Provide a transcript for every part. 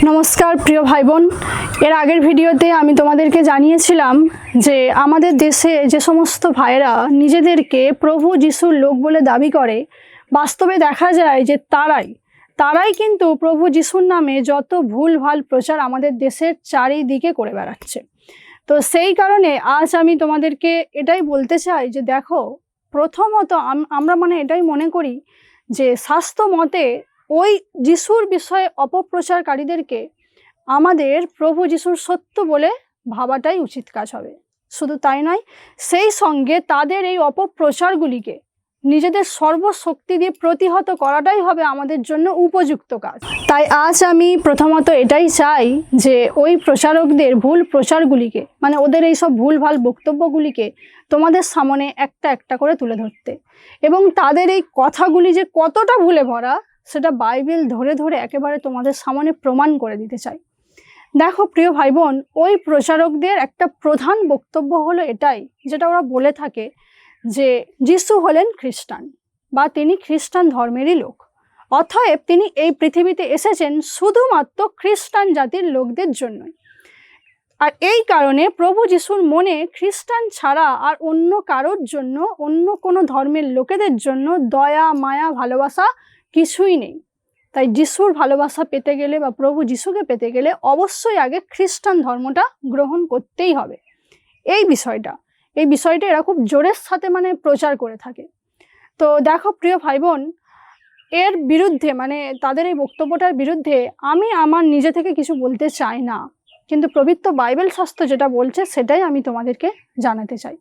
নমস্কার প্রিয় ভাই বোন, এর আগের ভিডিওতে আমি তোমাদেরকে জানিয়েছিলাম যে আমাদের দেশে যে সমস্ত ভাইয়েরা নিজেদেরকে প্রভু যিশুর লোক বলে দাবি করে, বাস্তবে দেখা যায় যে তারাই কিন্তু প্রভু যিশুর নামে যত ভুলভাল প্রচার আমাদের দেশের চারিদিকে করে বেড়াচ্ছে। তো সেই কারণে আজ আমি তোমাদেরকে এটাই বলতে চাই যে দেখো, প্রথমত আমরা এটাই মনে করি যে শাস্ত্র মতে ওই যিশুর বিষয়ে অপপ্রচারকারীদেরকে আমাদের প্রভু যিশুর সত্য বলে ভাবাটাই উচিত কাজ হবে। শুধু তাই নয়, সেই সঙ্গে তাদের এই অপপ্রচারগুলিকে নিজেদের সর্বশক্তি দিয়ে প্রতিহত করাটাই হবে আমাদের জন্য উপযুক্ত কাজ। তাই আজ আমি প্রথমত এটাই চাই যে ওই প্রচারকদের ভুল প্রচারগুলিকে, ওদের এইসব ভুলভাল বক্তব্যগুলিকে তোমাদের সামনে একটা একটা করে তুলে ধরতে, এবং তাদের এই কথাগুলি যে কতটা ভুলে ভরা সেটা বাইবেল ধরে ধরে একেবারে তোমাদের সামনে প্রমাণ করে দিতে চাই। দেখো প্রিয় ভাই বোন, ওই প্রচারকদের একটা প্রধান বক্তব্য হলো এটাই, যেটা ওরা বলে থাকে যে যিশু হলেন খ্রিস্টান বা তিনি খ্রিস্টান ধর্মেরই লোক, অতএব তিনি এই পৃথিবীতে এসেছেন শুধুমাত্র খ্রিস্টান জাতির লোকদের জন্যই। আর এই কারণে প্রভু যিশুর মনে খ্রিস্টান ছাড়া আর অন্য কারোর জন্য, অন্য কোনো ধর্মের লোকেদের জন্য দয়া মায়া ভালোবাসা কিছুই নেই। তাই যিশুর ভালোবাসা পেতে গেলে বা প্রভু যিশুকে পেতে গেলে অবশ্যই আগে খ্রিস্টান ধর্মটা গ্রহণ করতেই হবে। এই বিষয়টা এরা খুব জোরের সাথে প্রচার করে থাকে। তো দেখো প্রিয় ভাই বোন, এর বিরুদ্ধে তাদের এই বক্তব্যটার বিরুদ্ধে আমি আমার নিজে থেকে কিছু বলতে চাই না, কিন্তু পবিত্র বাইবেল শাস্ত্র যেটা বলছে সেটাই আমি তোমাদেরকে জানাতে চাই।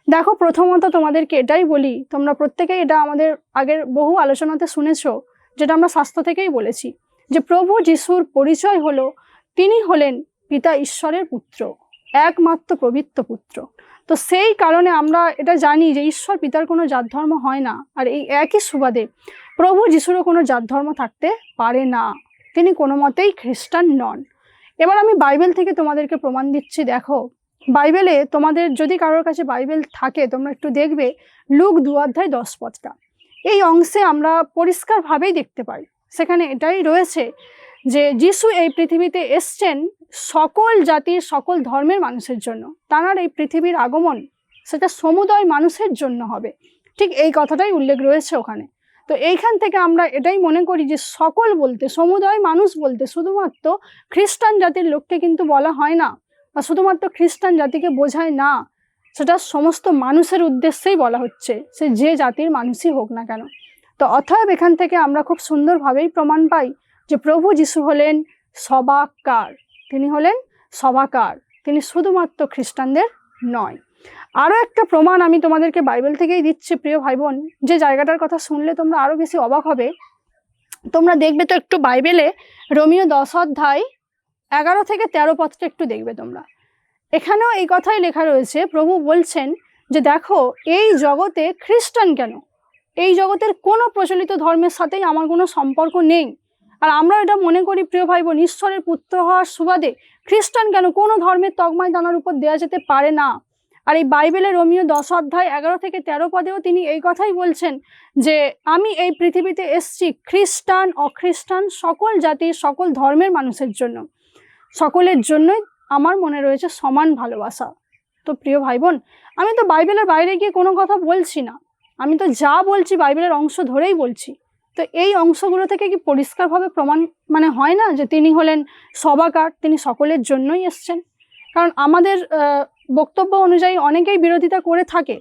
দেখো, প্রথমত তোমাদেরকে এটাই বলি, তোমরা প্রত্যেকেই এটা আমাদের আগের বহু আলোচনাতে শুনেছো, যেটা আমরা শাস্ত্র থেকেই বলেছি যে প্রভু যিশুর পরিচয় হলো তিনি হলেন পিতা ঈশ্বরের পুত্র, একমাত্র পবিত্র পুত্র। তো সেই কারণে আমরা এটা জানি যে ঈশ্বর পিতার কোনো জাত ধর্ম হয় না, আর এই একই সুবাদে প্রভু যিশুরও কোনো জাত ধর্ম থাকতে পারে না, তিনি কোনো মতেই খ্রিস্টান নন। এবার আমি বাইবেল থেকে তোমাদেরকে প্রমাণ দিচ্ছি। দেখো, বাইবেলে তোমাদের যদি কারোর কাছে বাইবেল থাকে তোমরা একটু দেখবে, লুক 2:10 এই অংশে আমরা পরিষ্কারভাবেই দেখতে পাই, সেখানে এটাই রয়েছে যে যিশু এই পৃথিবীতে এসছেন সকল জাতির সকল ধর্মের মানুষের জন্য। তাঁর এই পৃথিবীর আগমন সেটা সমুদয় মানুষের জন্য হবে, ঠিক এই কথাটাই উল্লেখ রয়েছে ওখানে। তো এইখান থেকে আমরা এটাই মনে করি যে সকল বলতে, সমুদয় মানুষ বলতে শুধুমাত্র খ্রিস্টান জাতির লোককে কিন্তু বলা হয় না, বা শুধুমাত্র খ্রিস্টান জাতিকে বোঝায় না, সেটা সমস্ত মানুষের উদ্দেশ্যেই বলা হচ্ছে, সে যে জাতির মানুষই হোক না কেন। তো অতএব এখান থেকে আমরা খুব সুন্দরভাবেই প্রমাণ পাই যে প্রভু যিশু হলেন সবাকার, তিনি হলেন সবাকার, তিনি শুধুমাত্র খ্রিস্টানদের নয়। আরও একটা প্রমাণ আমি তোমাদেরকে বাইবেল থেকেই দিচ্ছি প্রিয় ভাই বোন, যে জায়গাটার কথা শুনলে তোমরা আরও বেশি অবাক হবে। তোমরা দেখবে তো একটু বাইবেলে রোমীয় 10:11-13 একটু দেখবে তোমরা, এখানেও এই কথাই লেখা রয়েছে। প্রভু বলছেন যে দেখো, এই জগতে খ্রিস্টান কেন, এই জগতের কোনো প্রচলিত ধর্মের সাথেই আমার কোনো সম্পর্ক নেই। আর আমরা এটা মনে করি প্রিয় ভাই বোন, ঈশ্বরের পুত্র হওয়ার সুবাদে খ্রিস্টান কেন কোনো ধর্মের তকমায় দানার উপর দেওয়া যেতে পারে না। আর এই বাইবেলের রোমীয় 10:11-13 তিনি এই কথাই বলছেন যে আমি এই পৃথিবীতে এসেছি খ্রিস্টান অখ্রিস্টান সকল জাতির সকল ধর্মের মানুষের জন্য, সকলের জন্যই আমার মনে রয়েছে সমান ভালোবাসা। তো প্রিয় ভাই বোন, আমি তো বাইবেলের বাইরে গিয়ে কোনো কথা বলছি না, আমি তো যা বলছি বাইবেলের অংশ ধরেই বলছি। তো এই অংশগুলো থেকে কি পরিষ্কারভাবে প্রমাণ হয় না যে তিনি হলেন সবাকার, তিনি সকলের জন্যই এসছেন? কারণ আমাদের বক্তব্য অনুযায়ী অনেকেই বিরোধিতা করে থাকে,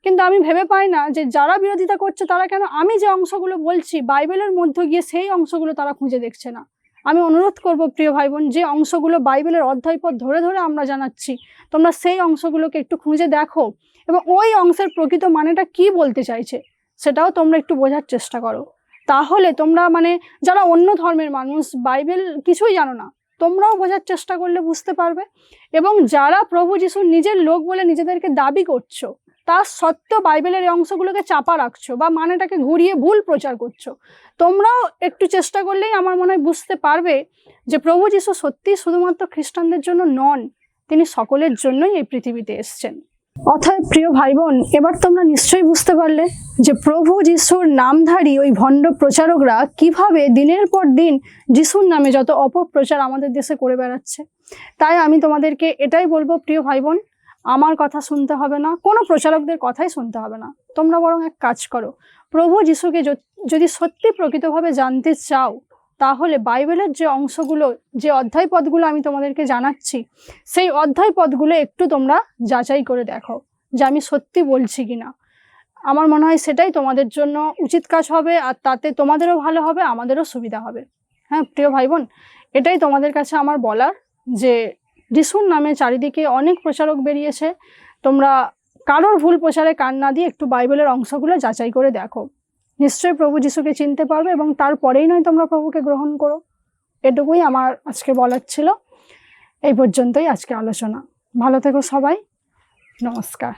কিন্তু আমি ভেবে পাই না যে যারা বিরোধিতা করছে তারা কেন আমি যে অংশগুলো বলছি বাইবেলের মধ্যে গিয়ে সেই অংশগুলো তারা খুঁজে দেখছে না। আমি অনুরোধ করব প্রিয় ভাই বোন, যে অংশগুলো বাইবেলের অধ্যায়পদ ধরে ধরে আমরা জানাচ্ছি, তোমরা সেই অংশগুলোকে একটু খুঁজে দেখো, এবং ওই অংশের প্রকৃত মানেটা কি বলতে চাইছে সেটাও তোমরা একটু বোঝার চেষ্টা করো। তাহলে তোমরা যারা অন্য ধর্মের মানুষ, বাইবেল কিছুই জানো না, তোমরাও বোঝার চেষ্টা করলে বুঝতে পারবে। এবং যারা প্রভু যিশুর নিজের লোক বলে নিজেদেরকে দাবি করছো, তার সত্ত্বেও বাইবেলের এই অংশগুলোকে চাপা রাখছো বা মানেটাকে ঘুরিয়ে ভুল প্রচার করছো, তোমরাও একটু চেষ্টা করলেই আমার মনে হয় বুঝতে পারবে যে প্রভু যিশু সত্যি শুধুমাত্র খ্রিস্টানদের জন্য নন, তিনি সকলের জন্যই এই পৃথিবীতে এসছেন। অতএব প্রিয় ভাই বোন, এবার তোমরা নিশ্চয়ই বুঝতে পারলে যে প্রভু যিশুর নামধারী ওই ভণ্ড প্রচারকরা কিভাবে দিনের পর দিন যিশুর নামে যত অপপ্রচার আমাদের দেশে করে বেড়াচ্ছে। তাই আমি তোমাদেরকে এটাই বলবো প্রিয় ভাই বোন, আমার কথা শুনতে হবে না, কোনো প্রচারকদের কথাই শুনতে হবে না। তোমরা বরং এক কাজ করো, প্রভু যিশুকে যদি সত্যি প্রকৃতভাবে জানতে চাও, তাহলে বাইবেলের যে অংশগুলো, যে অধ্যায় পদগুলো আমি তোমাদেরকে জানাচ্ছি, সেই অধ্যায় পদগুলো একটু তোমরা যাচাই করে দেখো যে আমি সত্যি বলছি কিনা। আমার মনে হয় সেটাই তোমাদের জন্য উচিত কাজ হবে, আর তাতে তোমাদেরও ভালো হবে, আমাদেরও সুবিধা হবে। হ্যাঁ প্রিয় ভাই বোন, এটাই তোমাদের কাছে আমার বলার, যে যিশুর নামে চারিদিকে অনেক প্রচারক বেরিয়েছে, তোমরা কারোর ভুল প্রচারে কান না দিয়ে একটু বাইবেলের অংশগুলো যাচাই করে দেখো, নিশ্চয়ই প্রভু যিশুকে চিনতে পারবে এবং তারপরেই নয় তোমরা প্রভুকে গ্রহণ করো। এটুকুই আমার আজকে বলার ছিল। এই পর্যন্তই আজকে আলোচনা। ভালো থেকো সবাই, নমস্কার।